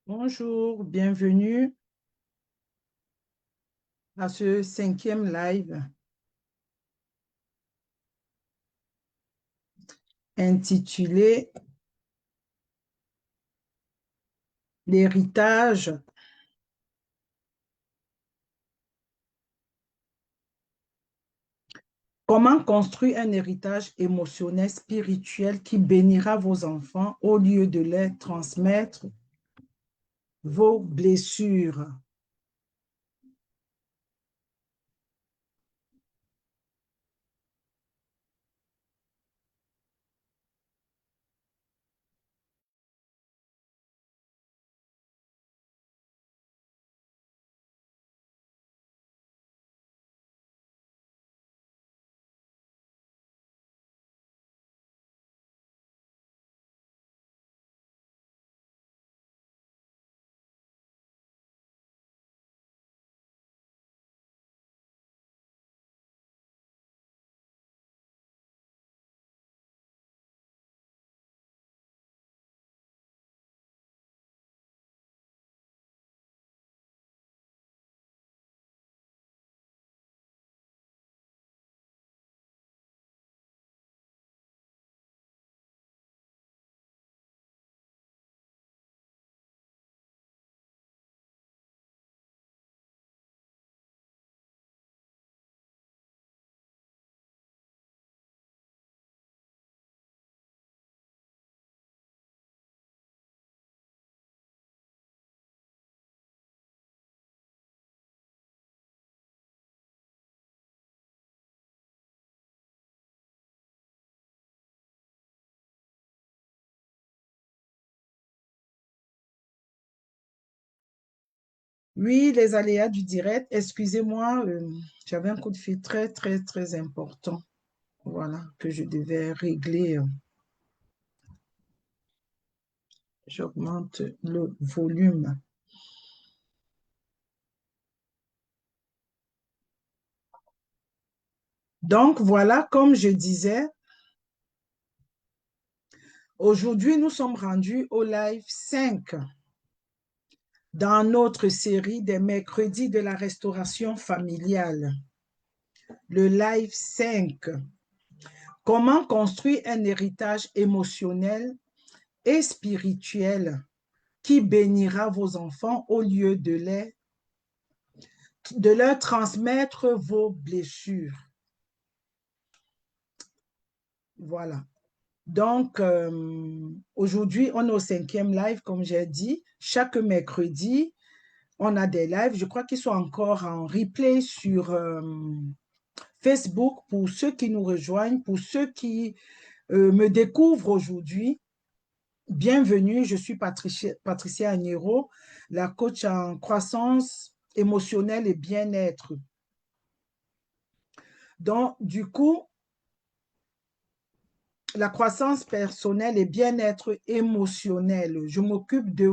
Bonjour, bienvenue à ce 5e live intitulé L'héritage. Comment construire un héritage émotionnel, spirituel qui bénira vos enfants au lieu de les transmettre vos blessures. Oui, les aléas du direct. Excusez-moi, j'avais un coup de fil très, très, très important. Voilà, que je devais régler. J'augmente le volume. Donc, voilà, comme je disais, aujourd'hui, nous sommes rendus au live 5 dans notre série des mercredis de la restauration familiale. Le live 5. Comment construire un héritage émotionnel et spirituel qui bénira vos enfants au lieu de leur transmettre vos blessures. Voilà. Donc, aujourd'hui, on est au 5e live, comme j'ai dit. Chaque mercredi, on a des lives. Je crois qu'ils sont encore en replay sur Facebook pour ceux qui nous rejoignent, pour ceux qui me découvrent aujourd'hui. Bienvenue, je suis Patricia Agnero, la coach en croissance émotionnelle et bien-être. Donc, du coup, la croissance personnelle et bien-être émotionnel. Je m'occupe de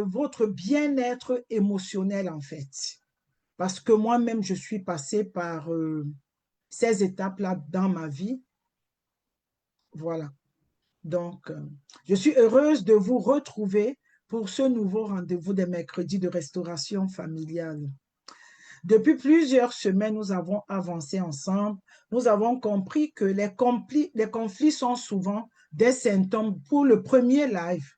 votre bien-être émotionnel, en fait. Parce que moi-même, je suis passée par ces étapes-là dans ma vie. Voilà. Donc, je suis heureuse de vous retrouver pour ce nouveau rendez-vous des mercredis de restauration familiale. Depuis plusieurs semaines, nous avons avancé ensemble. Nous avons compris que les conflits sont souvent des symptômes. Pour le premier live,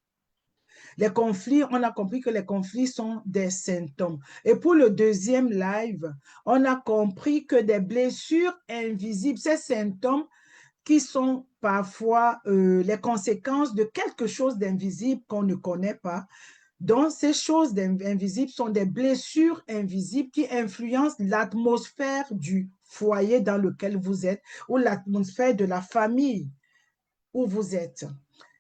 les conflits, on a compris que les conflits sont des symptômes. Et pour le deuxième live, on a compris que des blessures invisibles, ces symptômes qui sont parfois les conséquences de quelque chose d'invisible qu'on ne connaît pas. Donc, ces choses invisibles sont des blessures invisibles qui influencent l'atmosphère du foyer dans lequel vous êtes ou l'atmosphère de la famille où vous êtes.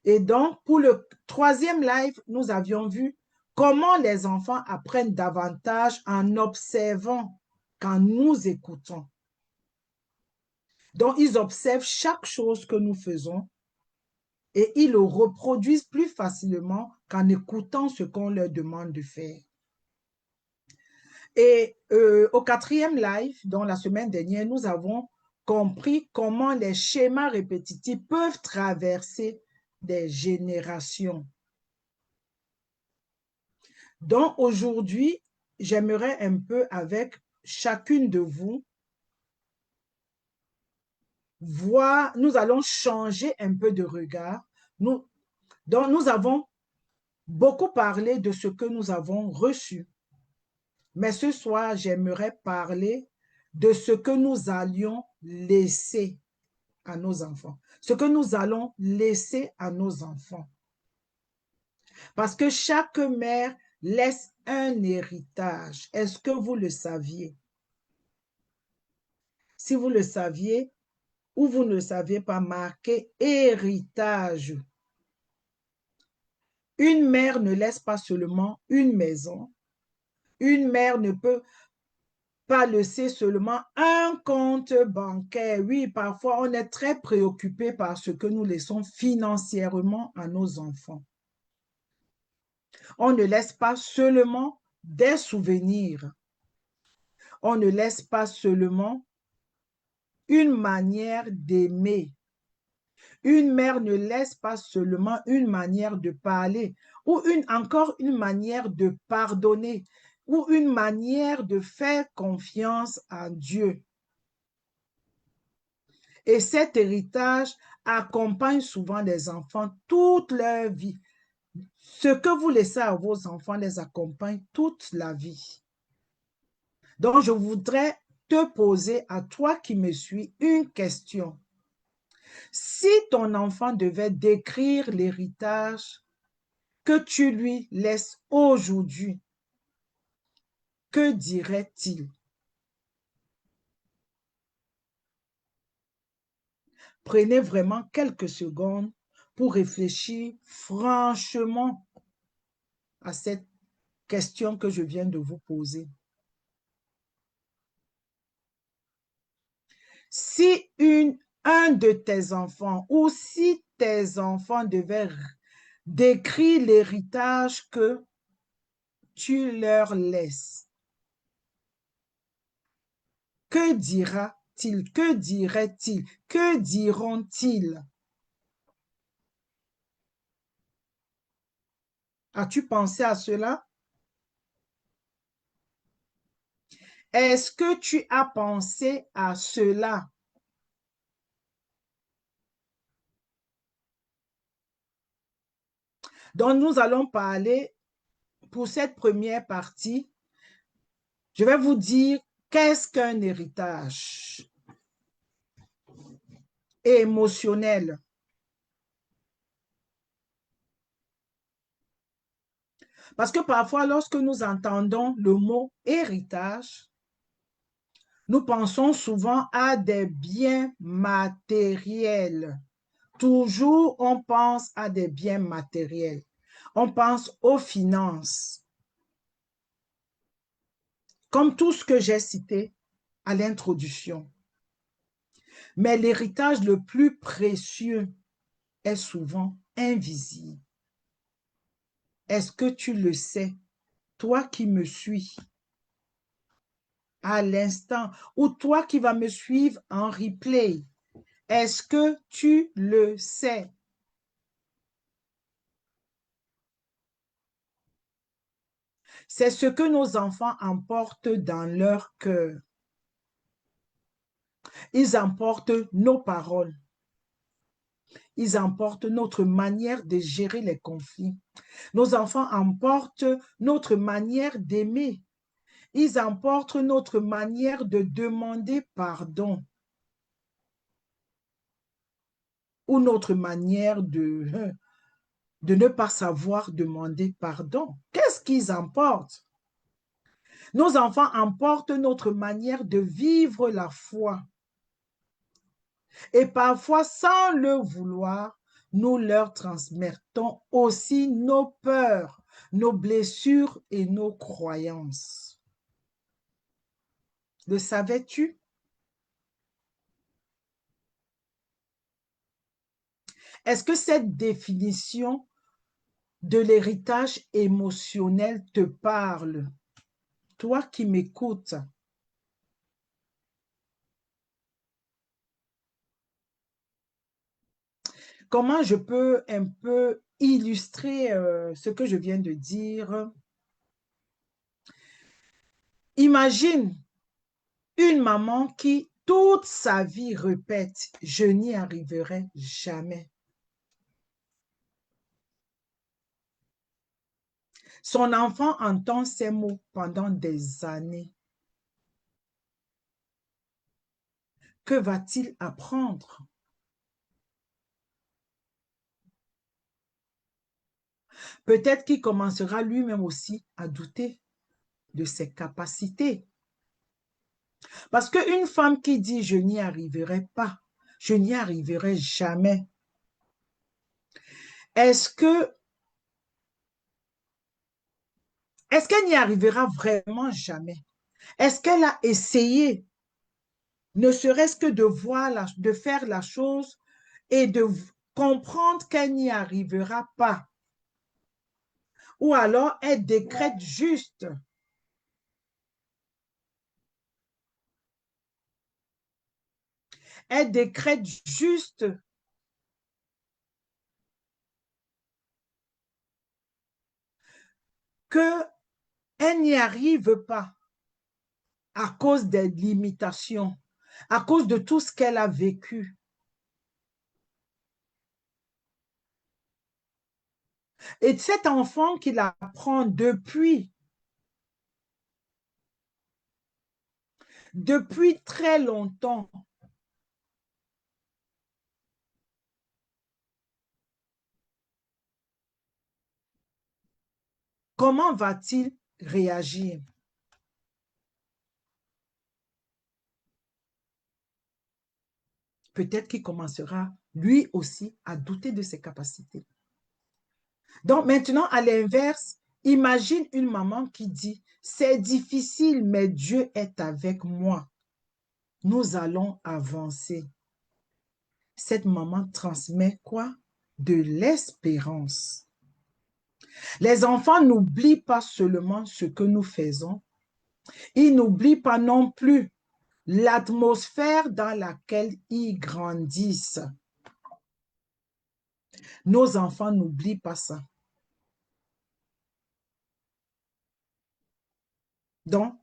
Et donc, pour le troisième live, nous avions vu comment les enfants apprennent davantage en observant qu'en nous écoutant. Donc, ils observent chaque chose que nous faisons et ils le reproduisent plus facilement qu'en écoutant ce qu'on leur demande de faire. Et au quatrième live, dans la semaine dernière, nous avons compris comment les schémas répétitifs peuvent traverser des générations. Donc aujourd'hui, j'aimerais un peu avec chacune de vous voir, nous allons changer un peu de regard. Donc nous avons beaucoup parlé de ce que nous avons reçu. Mais ce soir, j'aimerais parler de ce que nous allions laisser à nos enfants. Ce que nous allons laisser à nos enfants. Parce que chaque mère laisse un héritage. Est-ce que vous le saviez? Si vous le saviez ou vous ne le saviez pas, marqué héritage. Une mère ne laisse pas seulement une maison. Une mère ne peut pas laisser seulement un compte bancaire. Oui, parfois, on est très préoccupé par ce que nous laissons financièrement à nos enfants. On ne laisse pas seulement des souvenirs. On ne laisse pas seulement une manière d'aimer. Une mère ne laisse pas seulement une manière de parler ou encore une manière de pardonner ou une manière de faire confiance à Dieu. Et cet héritage accompagne souvent les enfants toute leur vie. Ce que vous laissez à vos enfants les accompagne toute la vie. Donc, je voudrais te poser à toi qui me suis une question. Si ton enfant devait décrire l'héritage que tu lui laisses aujourd'hui, que dirait-il? Prenez vraiment quelques secondes pour réfléchir franchement à cette question que je viens de vous poser. Si un de tes enfants ou si tes enfants devaient décrire l'héritage que tu leur laisses, que dira-t-il? Que dirait-il? Que diront-ils? As-tu pensé à cela? Est-ce que tu as pensé à cela? Donc, nous allons parler pour cette première partie. Je vais vous dire qu'est-ce qu'un héritage émotionnel. Parce que parfois, lorsque nous entendons le mot héritage, nous pensons souvent à des biens matériels. Toujours, on pense à des biens matériels. On pense aux finances. Comme tout ce que j'ai cité à l'introduction. Mais l'héritage le plus précieux est souvent invisible. Est-ce que tu le sais, toi qui me suis à l'instant, ou toi qui vas me suivre en replay? Est-ce que tu le sais? C'est ce que nos enfants emportent dans leur cœur. Ils emportent nos paroles. Ils emportent notre manière de gérer les conflits. Nos enfants emportent notre manière d'aimer. Ils emportent notre manière de demander pardon ou notre manière de ne pas savoir demander pardon. Qu'est-ce qu'ils emportent? Nos enfants emportent notre manière de vivre la foi. Et parfois, sans le vouloir, nous leur transmettons aussi nos peurs, nos blessures et nos croyances. Le savais-tu? Est-ce que cette définition de l'héritage émotionnel te parle? Toi qui m'écoutes, Comment je peux un peu illustrer ce que je viens de dire? Imagine une maman qui, toute sa vie, répète, je n'y arriverai jamais. Son enfant entend ces mots pendant des années. Que va-t-il apprendre? Peut-être qu'il commencera lui-même aussi à douter de ses capacités. Parce qu'une femme qui dit je n'y arriverai pas, je n'y arriverai jamais, est-ce que est-ce qu'elle n'y arrivera vraiment jamais? Est-ce qu'elle a essayé, ne serait-ce que de de faire la chose et de comprendre qu'elle n'y arrivera pas? Ou alors elle décrète juste, elle décrète juste qu'elle n'y arrive pas à cause des limitations, à cause de tout ce qu'elle a vécu. Et cet enfant qui apprend depuis très longtemps, comment va-t-il réagir? Peut-être qu'il commencera lui aussi à douter de ses capacités. Donc maintenant, à l'inverse, imagine une maman qui dit, c'est difficile, mais Dieu est avec moi. Nous allons avancer. Cette maman transmet quoi? De l'espérance. Les enfants n'oublient pas seulement ce que nous faisons, ils n'oublient pas non plus l'atmosphère dans laquelle ils grandissent. Nos enfants n'oublient pas ça. Donc,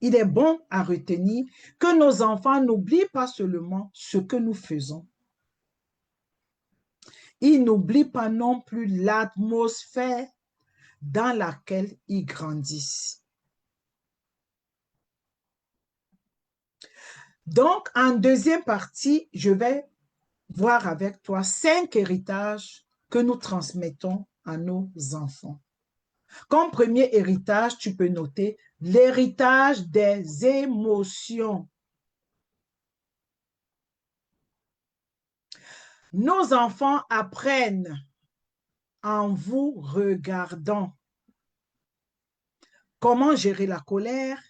il est bon à retenir que nos enfants n'oublient pas seulement ce que nous faisons. Ils n'oublient pas non plus l'atmosphère dans laquelle ils grandissent. Donc, en deuxième partie, je vais voir avec toi 5 héritages que nous transmettons à nos enfants. Comme premier héritage, tu peux noter l'héritage des émotions. Nos enfants apprennent en vous regardant comment gérer la colère,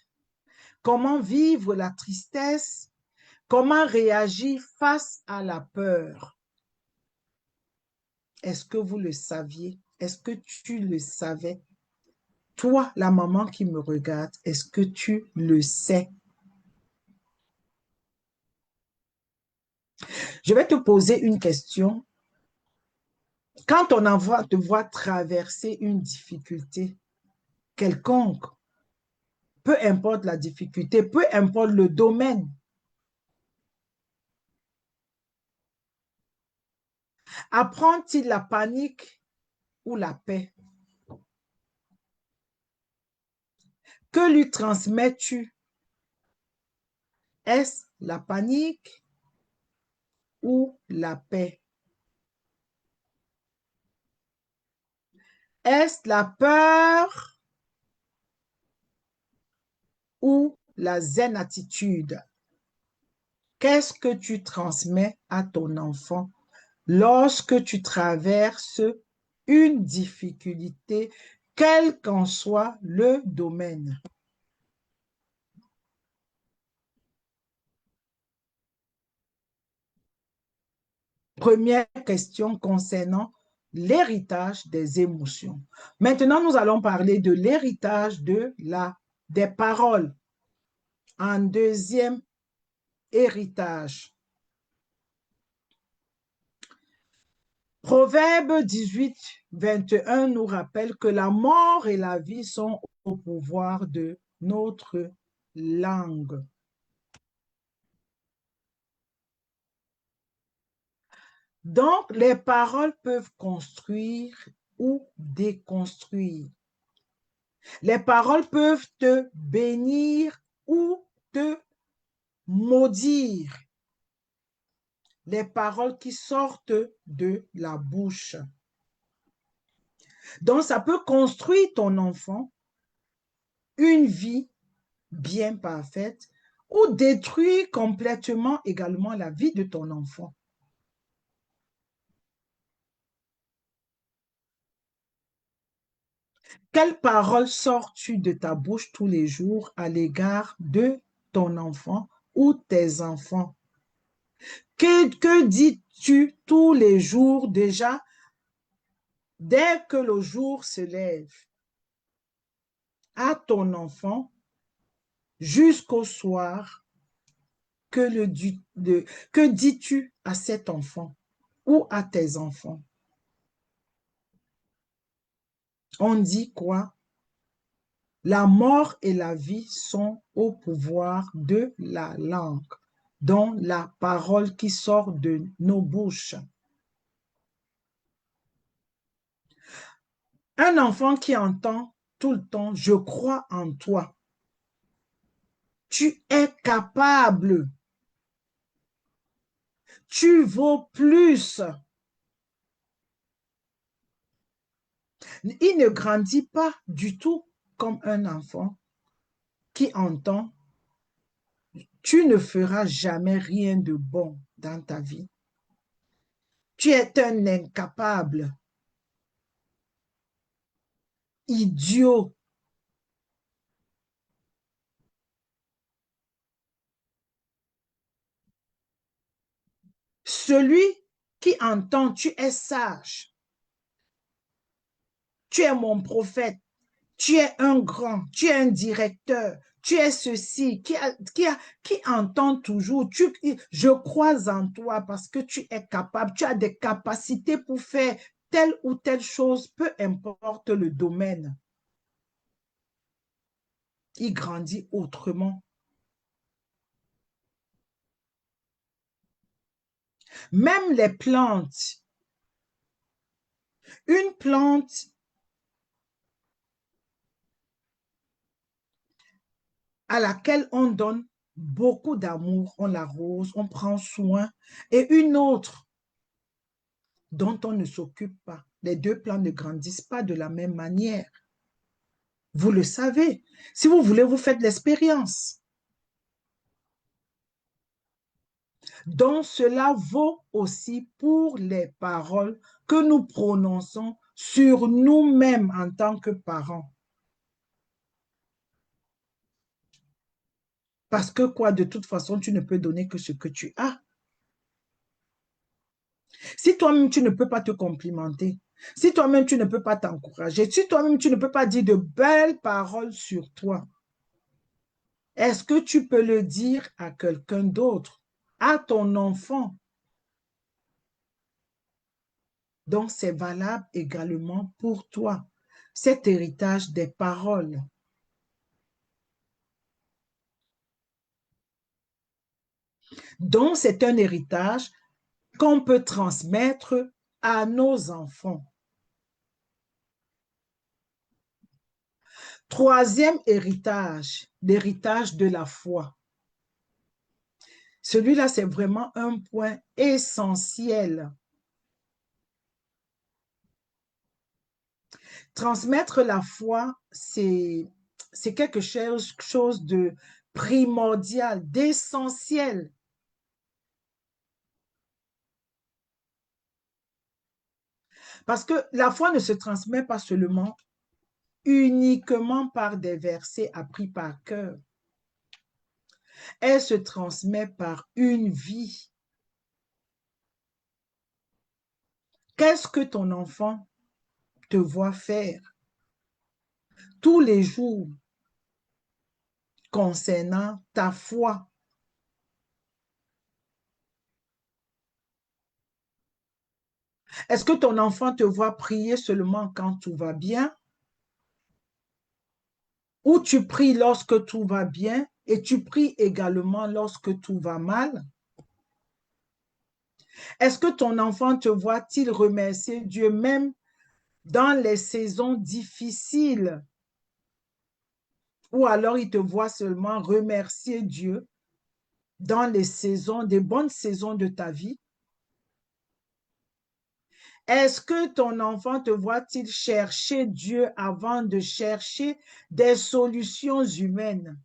comment vivre la tristesse, comment réagir face à la peur. Est-ce que vous le saviez? Est-ce que tu le savais? Toi, la maman qui me regarde, est-ce que tu le sais? Je vais te poser une question. Quand on te voit traverser une difficulté quelconque, peu importe la difficulté, peu importe le domaine, apprend-il la panique ou la paix? Que lui transmets-tu? Est-ce la panique ou la paix? Est-ce la peur ou la zen attitude? Qu'est-ce que tu transmets à ton enfant lorsque tu traverses une difficulté, quel qu'en soit le domaine? Première question concernant l'héritage des émotions. Maintenant, nous allons parler de l'héritage des paroles. En deuxième héritage, Proverbe 18, 21 nous rappelle que la mort et la vie sont au pouvoir de notre langue. Donc, les paroles peuvent construire ou déconstruire. Les paroles peuvent te bénir ou te maudire. Les paroles qui sortent de la bouche. Donc, ça peut construire ton enfant une vie bien parfaite ou détruire complètement également la vie de ton enfant. Quelles paroles sors-tu de ta bouche tous les jours à l'égard de ton enfant ou tes enfants? Que dis-tu tous les jours déjà dès que le jour se lève à ton enfant jusqu'au soir? Que dis-tu à cet enfant ou à tes enfants? On dit quoi? La mort et la vie sont au pouvoir de la langue, dont la parole qui sort de nos bouches. Un enfant qui entend tout le temps, je crois en toi. Tu es capable. Tu vaux plus. Il ne grandit pas du tout comme un enfant qui entend, tu ne feras jamais rien de bon dans ta vie. Tu es un incapable, idiot. Celui qui entend, tu es sage, tu es mon prophète, tu es un grand, tu es un directeur, tu es ceci, qui entend toujours, je crois en toi parce que tu es capable, tu as des capacités pour faire telle ou telle chose, peu importe le domaine. Il grandit autrement. Même les plantes, une plante à laquelle on donne beaucoup d'amour, on l'arrose, on prend soin, et une autre dont on ne s'occupe pas. Les deux plantes ne grandissent pas de la même manière. Vous le savez. Si vous voulez, vous faites l'expérience. Donc, cela vaut aussi pour les paroles que nous prononçons sur nous-mêmes en tant que parents. Parce que quoi, de toute façon, tu ne peux donner que ce que tu as. Si toi-même, tu ne peux pas te complimenter, si toi-même, tu ne peux pas t'encourager, si toi-même, tu ne peux pas dire de belles paroles sur toi, est-ce que tu peux le dire à quelqu'un d'autre, à ton enfant? Donc, c'est valable également pour toi, cet héritage des paroles. Donc, c'est un héritage qu'on peut transmettre à nos enfants. Troisième héritage, l'héritage de la foi. Celui-là, c'est vraiment un point essentiel. Transmettre la foi, c'est quelque chose de primordial, d'essentiel. Parce que la foi ne se transmet pas seulement uniquement par des versets appris par cœur. Elle se transmet par une vie. Qu'est-ce que ton enfant te voit faire tous les jours concernant ta foi? Est-ce que ton enfant te voit prier seulement quand tout va bien? Ou tu pries lorsque tout va bien et tu pries également lorsque tout va mal? Est-ce que ton enfant te voit-il remercier Dieu même dans les saisons difficiles? Ou alors il te voit seulement remercier Dieu dans les saisons, des bonnes saisons de ta vie? Est-ce que ton enfant te voit-il chercher Dieu avant de chercher des solutions humaines?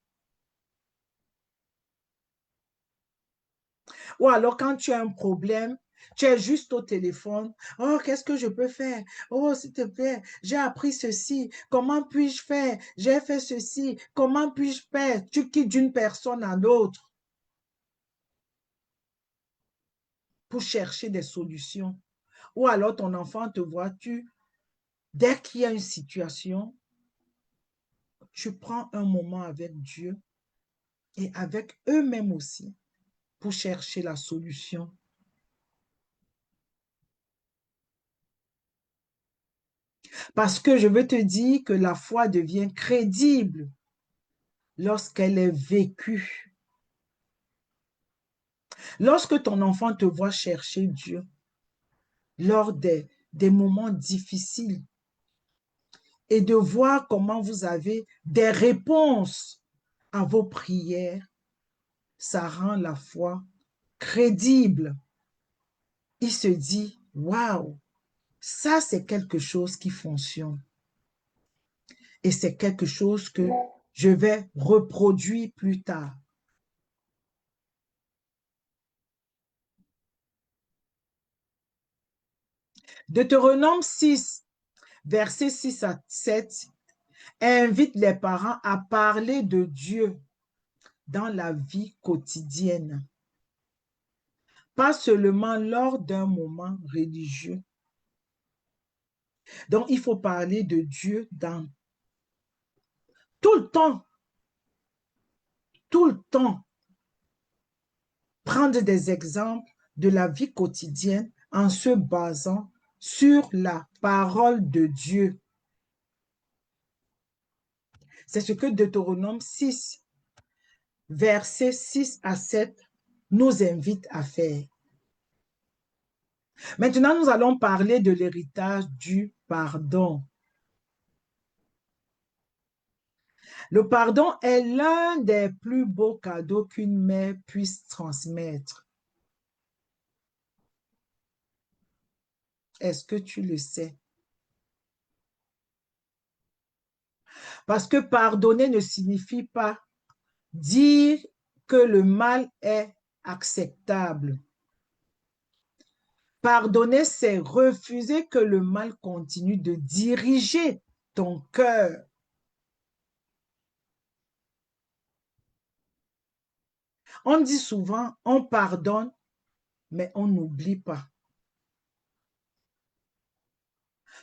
Ou alors quand tu as un problème, tu es juste au téléphone. Oh, qu'est-ce que je peux faire? Oh, s'il te plaît, j'ai appris ceci. Comment puis-je faire? J'ai fait ceci. Comment puis-je faire? Tu quittes d'une personne à l'autre pour chercher des solutions. Ou alors ton enfant te voit, dès qu'il y a une situation, tu prends un moment avec Dieu et avec eux-mêmes aussi pour chercher la solution. Parce que je veux te dire que la foi devient crédible lorsqu'elle est vécue. Lorsque ton enfant te voit chercher Dieu lors des moments difficiles et de voir comment vous avez des réponses à vos prières, ça rend la foi crédible. Il se dit, waouh, ça c'est quelque chose qui fonctionne et c'est quelque chose que je vais reproduire plus tard. Deutéronome 6, versets 6 à 7, invite les parents à parler de Dieu dans la vie quotidienne, pas seulement lors d'un moment religieux. Donc, il faut parler de Dieu dans tout le temps, tout le temps. Prendre des exemples de la vie quotidienne en se basant sur la parole de Dieu. C'est ce que Deutéronome 6, versets 6 à 7 nous invite à faire. Maintenant, nous allons parler de l'héritage du pardon. Le pardon est l'un des plus beaux cadeaux qu'une mère puisse transmettre. Est-ce que tu le sais? Parce que pardonner ne signifie pas dire que le mal est acceptable. Pardonner, c'est refuser que le mal continue de diriger ton cœur. On dit souvent, on pardonne, mais on n'oublie pas.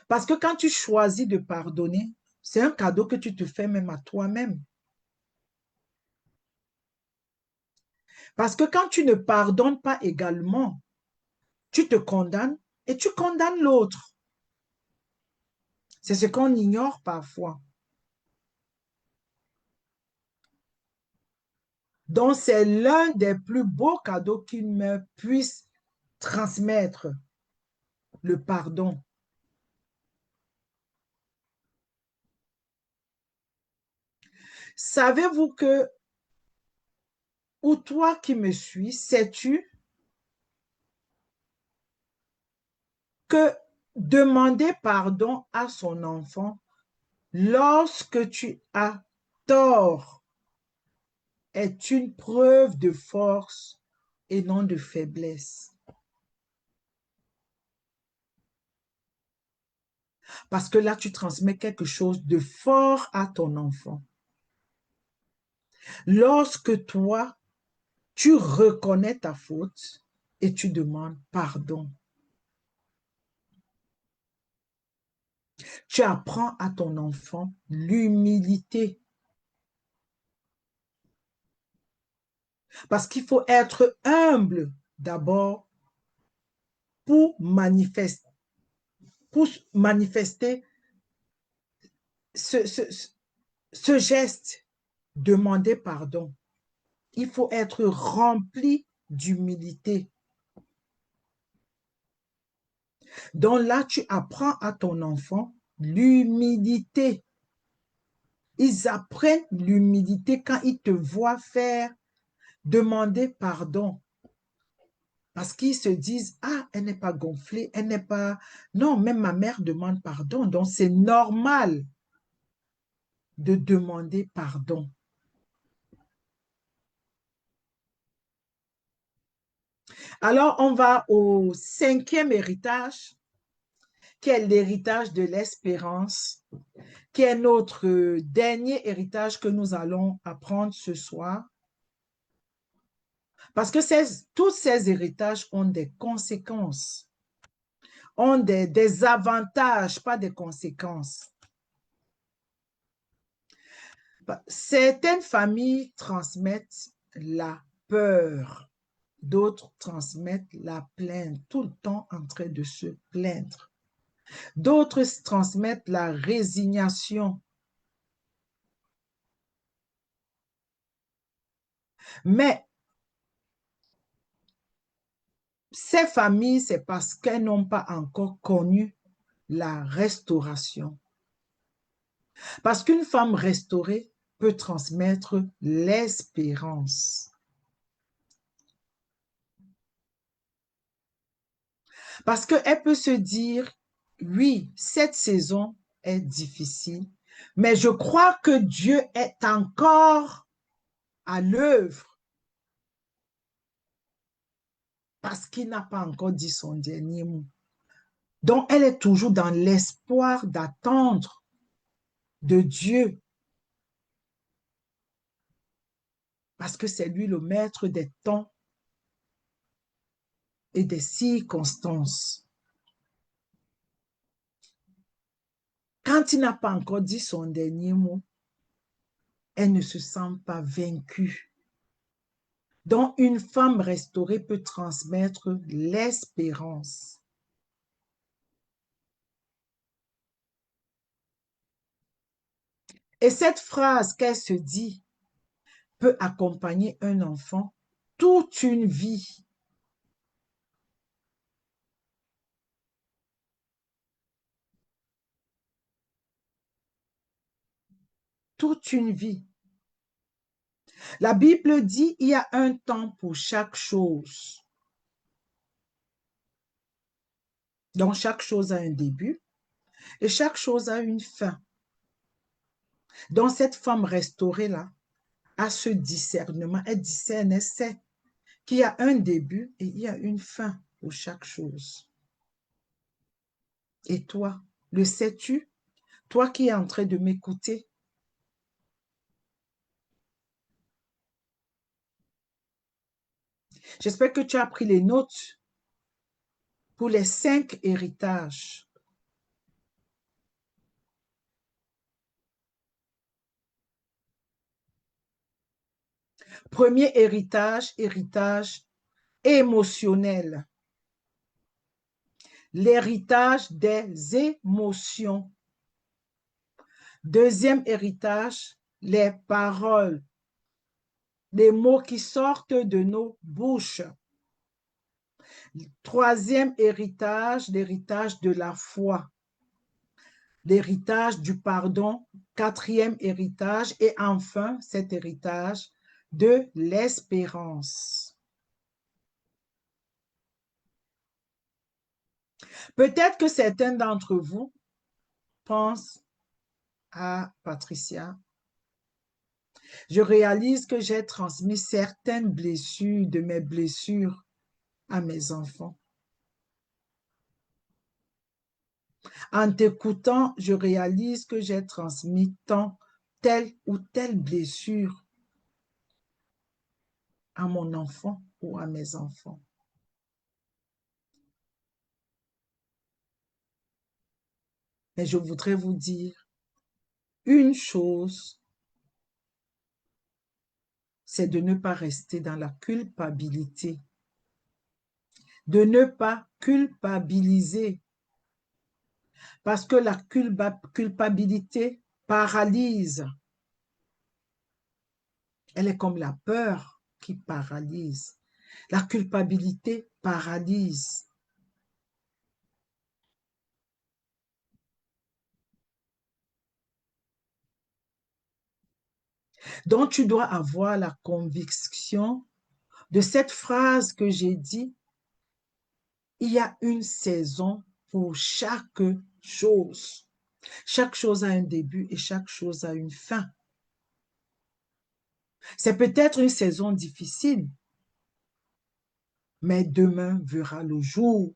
Parce que quand tu choisis de pardonner, c'est un cadeau que tu te fais même à toi-même. Parce que quand tu ne pardonnes pas également, tu te condamnes et tu condamnes l'autre. C'est ce qu'on ignore parfois. Donc, c'est l'un des plus beaux cadeaux qu'une mère puisse transmettre, le pardon. Savez-vous que, ou toi qui me suis, sais-tu que demander pardon à son enfant lorsque tu as tort est une preuve de force et non de faiblesse. Parce que là, tu transmets quelque chose de fort à ton enfant. Lorsque toi, tu reconnais ta faute et tu demandes pardon. Tu apprends à ton enfant l'humilité. Parce qu'il faut être humble d'abord pour manifester pour manifester ce geste, demander pardon. Il faut être rempli d'humilité. Donc là, tu apprends à ton enfant l'humilité. Ils apprennent l'humilité quand ils te voient faire, demander pardon. Parce qu'ils se disent, ah, elle n'est pas gonflée, elle n'est pas... Non, même ma mère demande pardon, donc c'est normal de demander pardon. Alors, on va au 5e héritage, qui est l'héritage de l'espérance, qui est notre dernier héritage que nous allons apprendre ce soir. Parce que tous ces héritages ont des conséquences, ont des avantages, pas des conséquences. Certaines familles transmettent la peur, d'autres transmettent la plainte, tout le temps en train de se plaindre. D'autres transmettent la résignation. Mais ces familles, c'est parce qu'elles n'ont pas encore connu la restauration. Parce qu'une femme restaurée peut transmettre l'espérance. Parce qu'elle peut se dire, oui, cette saison est difficile, mais je crois que Dieu est encore à l'œuvre parce qu'il n'a pas encore dit son dernier mot. Donc, elle est toujours dans l'espoir d'attendre de Dieu parce que c'est lui le maître des temps et des circonstances. Quand il n'a pas encore dit son dernier mot, elle ne se sent pas vaincue. Donc, une femme restaurée peut transmettre l'espérance. Et cette phrase qu'elle se dit peut accompagner un enfant toute une vie. Toute une vie. La Bible dit il y a un temps pour chaque chose. Donc, chaque chose a un début et chaque chose a une fin. Donc, cette femme restaurée-là a ce discernement. Elle discerne, elle sait qu'il y a un début et il y a une fin pour chaque chose. Et toi, le sais-tu? Toi qui es en train de m'écouter, j'espère que tu as pris les notes pour les 5 héritages. Premier héritage, héritage émotionnel. L'héritage des émotions. Deuxième héritage, les paroles, les mots qui sortent de nos bouches. Troisième héritage, l'héritage de la foi. L'héritage du pardon. Quatrième héritage et enfin cet héritage de l'espérance. Peut-être que certains d'entre vous pensent à Patricia. Je réalise que j'ai transmis certaines blessures de mes blessures à mes enfants. En t'écoutant, je réalise que j'ai transmis telle ou telle blessure à mon enfant ou à mes enfants. Mais je voudrais vous dire une chose, c'est de ne pas rester dans la culpabilité, de ne pas culpabiliser. Parce que la culpabilité paralyse. Elle est comme la peur qui paralyse. La culpabilité paralyse. Donc, tu dois avoir la conviction de cette phrase que j'ai dit. Il y a une saison pour chaque chose. Chaque chose a un début et chaque chose a une fin. C'est peut-être une saison difficile, mais demain verra le jour.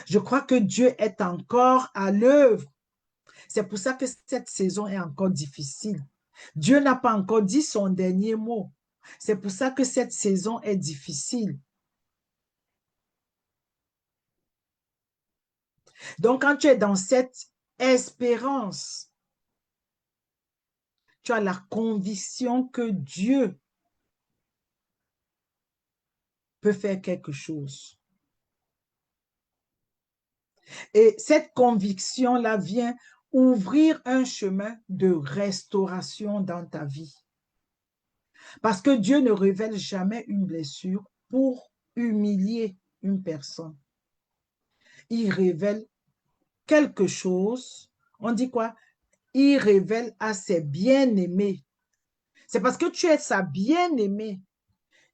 Je crois que Dieu est encore à l'œuvre. C'est pour ça que cette saison est encore difficile. Dieu n'a pas encore dit son dernier mot. C'est pour ça que cette saison est difficile. Donc, quand tu es dans cette espérance, tu as la conviction que Dieu peut faire quelque chose. Et cette conviction-là vient ouvrir un chemin de restauration dans ta vie. Parce que Dieu ne révèle jamais une blessure pour humilier une personne. Il révèle quelque chose. On dit quoi? Il révèle à ses bien-aimés. C'est parce que tu es sa bien-aimée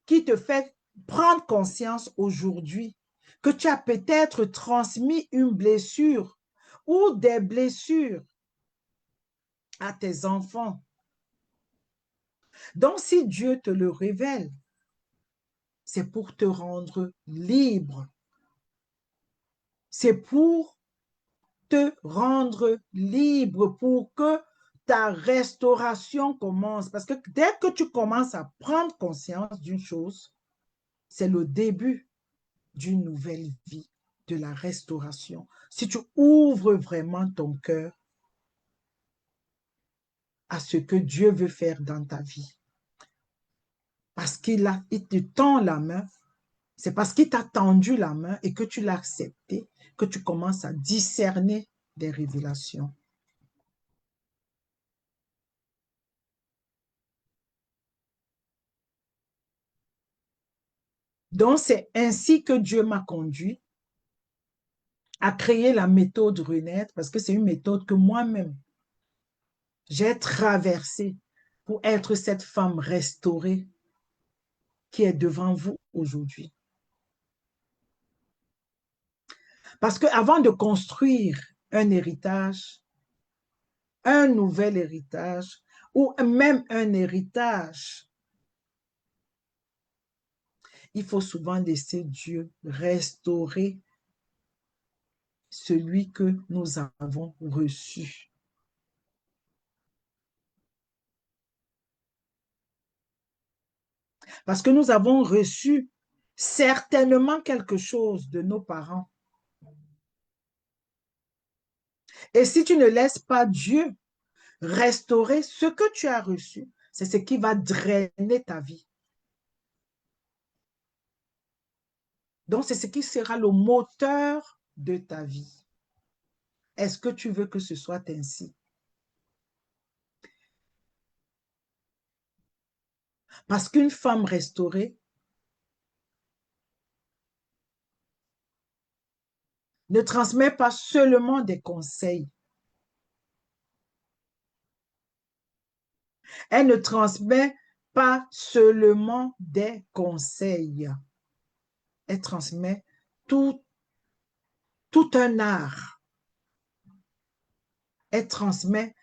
qui te fait prendre conscience aujourd'hui que tu as peut-être transmis une blessure ou des blessures à tes enfants. Donc, si Dieu te le révèle, c'est pour te rendre libre. C'est pour te rendre libre, pour que ta restauration commence. Parce que dès que tu commences à prendre conscience d'une chose, c'est le début d'une nouvelle vie, de la restauration. Si tu ouvres vraiment ton cœur à ce que Dieu veut faire dans ta vie, parce il te tend la main, c'est parce qu'il t'a tendu la main et que tu l'as accepté, que tu commences à discerner des révélations. Donc, c'est ainsi que Dieu m'a conduit à créer la méthode Renaître, parce que c'est une méthode que moi-même, j'ai traversée pour être cette femme restaurée qui est devant vous aujourd'hui. Parce qu'avant de construire un héritage, un nouvel héritage, ou même un héritage, il faut souvent laisser Dieu restaurer celui que nous avons reçu. Parce que nous avons reçu certainement quelque chose de nos parents. Et si tu ne laisses pas Dieu restaurer ce que tu as reçu, c'est ce qui va drainer ta vie. Donc, c'est ce qui sera le moteur de ta vie. Est-ce que tu veux que ce soit ainsi? Parce qu'une femme restaurée ne transmet pas seulement des conseils. Elle ne transmet pas seulement des conseils. Elle transmet tout, tout un art. Elle transmet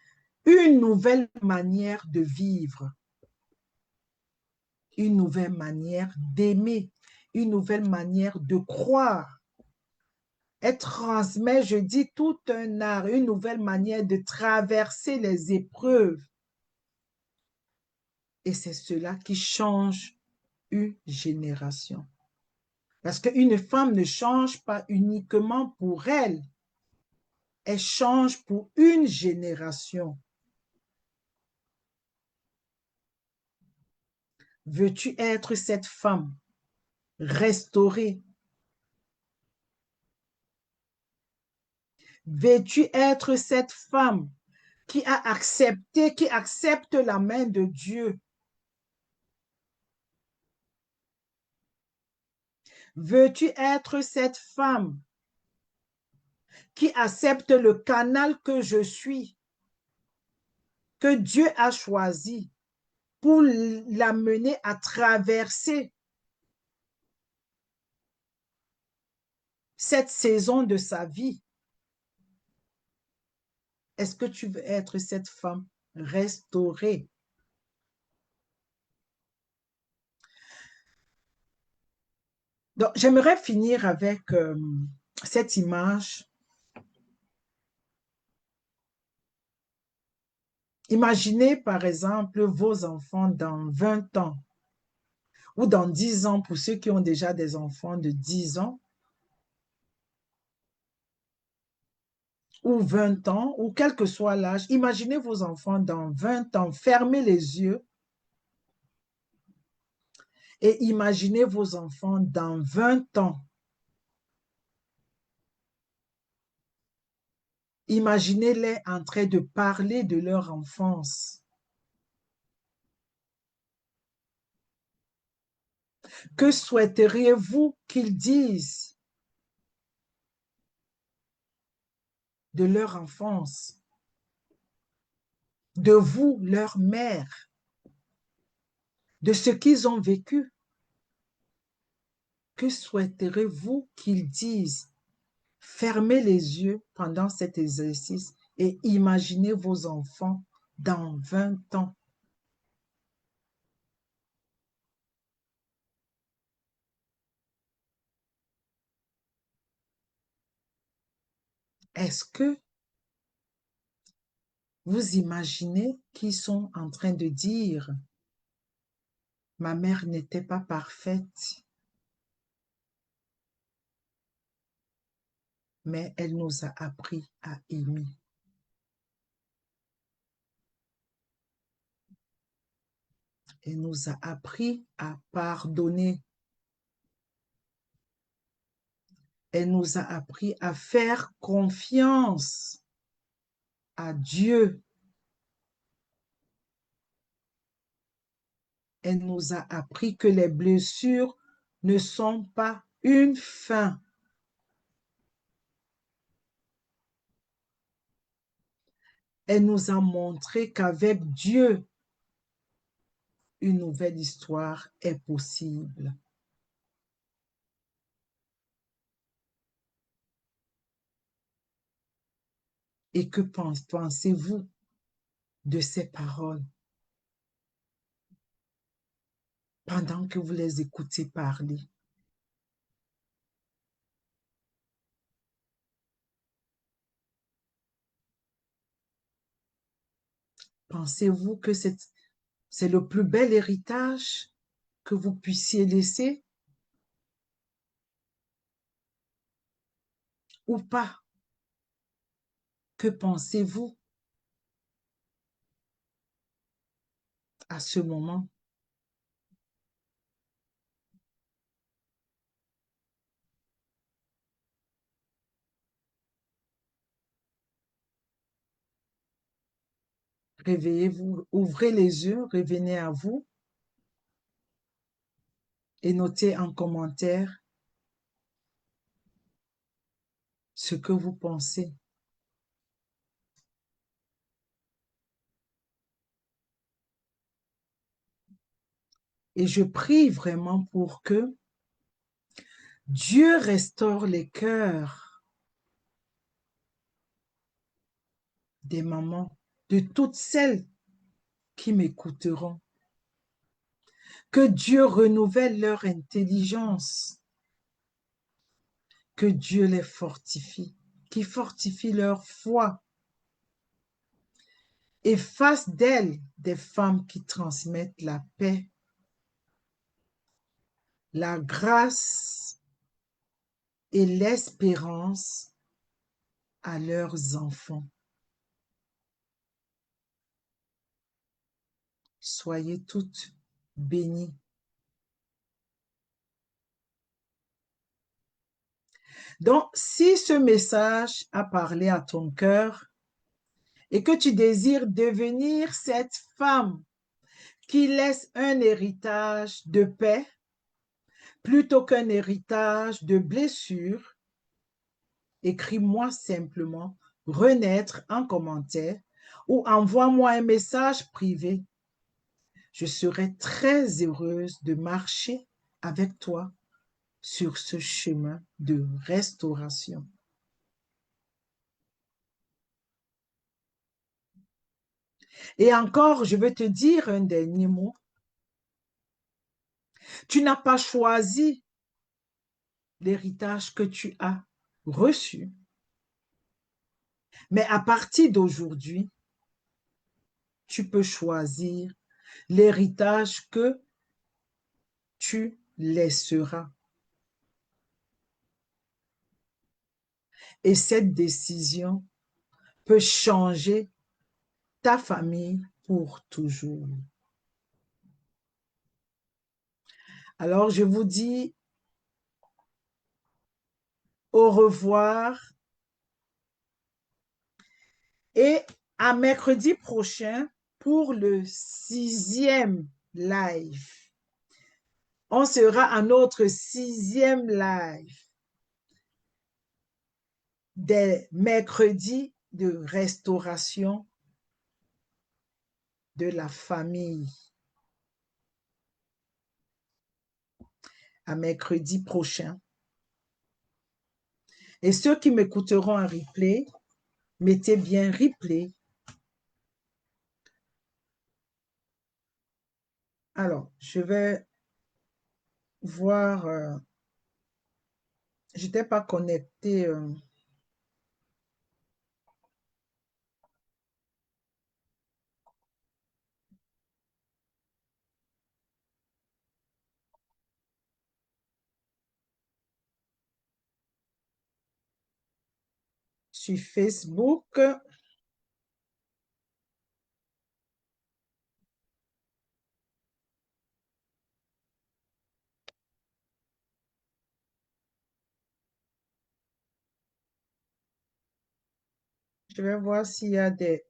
une nouvelle manière de vivre, une nouvelle manière d'aimer, une nouvelle manière de croire. Elle transmet, je dis, tout un art, une nouvelle manière de traverser les épreuves. Et c'est cela qui change une génération. Parce qu'une femme ne change pas uniquement pour elle, elle change pour une génération. Veux-tu être cette femme restaurée Veux-tu être cette femme qui a accepté, qui accepte la main de Dieu? Veux-tu être cette femme qui accepte le canal que je suis, que Dieu a choisi pour l'amener à traverser cette saison de sa vie? Est-ce que tu veux être cette femme restaurée? Donc, j'aimerais finir avec cette image. Imaginez, par exemple, vos enfants dans 20 ans ou dans 10 ans pour ceux qui ont déjà des enfants de 10 ans ou 20 ans ou quel que soit l'âge. Imaginez vos enfants dans 20 ans. Fermez les yeux et imaginez vos enfants dans 20 ans. Imaginez-les en train de parler de leur enfance. Que souhaiteriez-vous qu'ils disent de leur enfance, de vous, leur mère, de ce qu'ils ont vécu? Que souhaiteriez-vous qu'ils disent? Fermez les yeux pendant cet exercice et imaginez vos enfants dans 20 ans. Est-ce que vous imaginez qu'ils sont en train de dire, ma mère n'était pas parfaite, mais elle nous a appris à aimer. Elle nous a appris à pardonner. Elle nous a appris à faire confiance à Dieu. Elle nous a appris que les blessures ne sont pas une fin. Elle nous a montré qu'avec Dieu, une nouvelle histoire est possible. Et que pensez-vous de ces paroles pendant que vous les écoutez parler? Pensez-vous que c'est le plus bel héritage que vous puissiez laisser ou pas? Que pensez-vous à ce moment? Réveillez-vous, ouvrez les yeux, revenez à vous et notez en commentaire ce que vous pensez. Et je prie vraiment pour que Dieu restaure les cœurs des mamans, de toutes celles qui m'écouteront. Que Dieu renouvelle leur intelligence, que Dieu les fortifie, qui fortifie leur foi et fasse d'elles des femmes qui transmettent la paix, la grâce et l'espérance à leurs enfants. Soyez toutes bénies. Donc, si ce message a parlé à ton cœur et que tu désires devenir cette femme qui laisse un héritage de paix plutôt qu'un héritage de blessures, écris-moi simplement renaître en commentaire ou envoie-moi un message privé. Je serai très heureuse de marcher avec toi sur ce chemin de restauration. Et encore, je veux te dire un dernier mot. Tu n'as pas choisi l'héritage que tu as reçu, mais à partir d'aujourd'hui, tu peux choisir l'héritage que tu laisseras. Et cette décision peut changer ta famille pour toujours. Alors, je vous dis au revoir et à mercredi prochain pour le 6e live. On sera à notre 6e live des mercredis de restauration de la famille. À mercredi prochain. Et ceux qui m'écouteront en replay, mettez bien replay. Alors, je vais voir. Je n'étais pas connectée. Sur Facebook. Je vais voir s'il y a des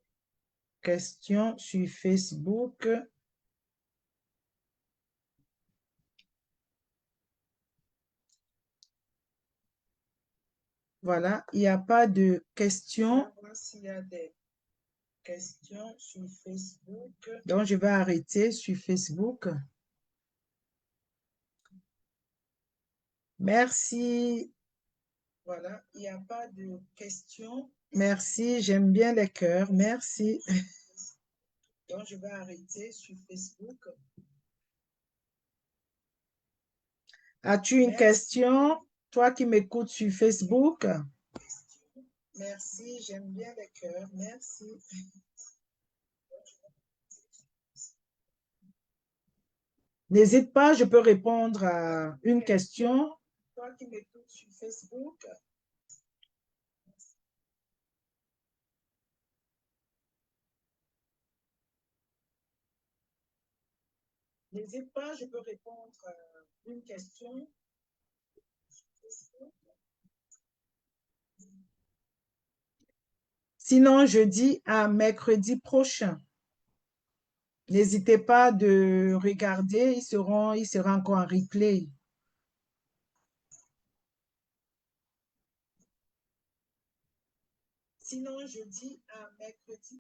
questions sur Facebook. Voilà, il n'y a pas de questions. Je vais voir s'il y a des questions sur Facebook. Donc, je vais arrêter sur Facebook. Merci. Voilà, il n'y a pas de questions. Merci, j'aime bien les cœurs. Merci. Donc, je vais arrêter sur Facebook. As-tu une question, toi qui m'écoutes sur Facebook? Merci, j'aime bien les cœurs. Merci. N'hésite pas, je peux répondre à une question. Toi qui m'écoutes sur Facebook. N'hésite pas, je peux répondre à une question. Sinon, je dis à mercredi prochain. N'hésitez pas de regarder, il sera encore en replay. Sinon, je dis à mercredi.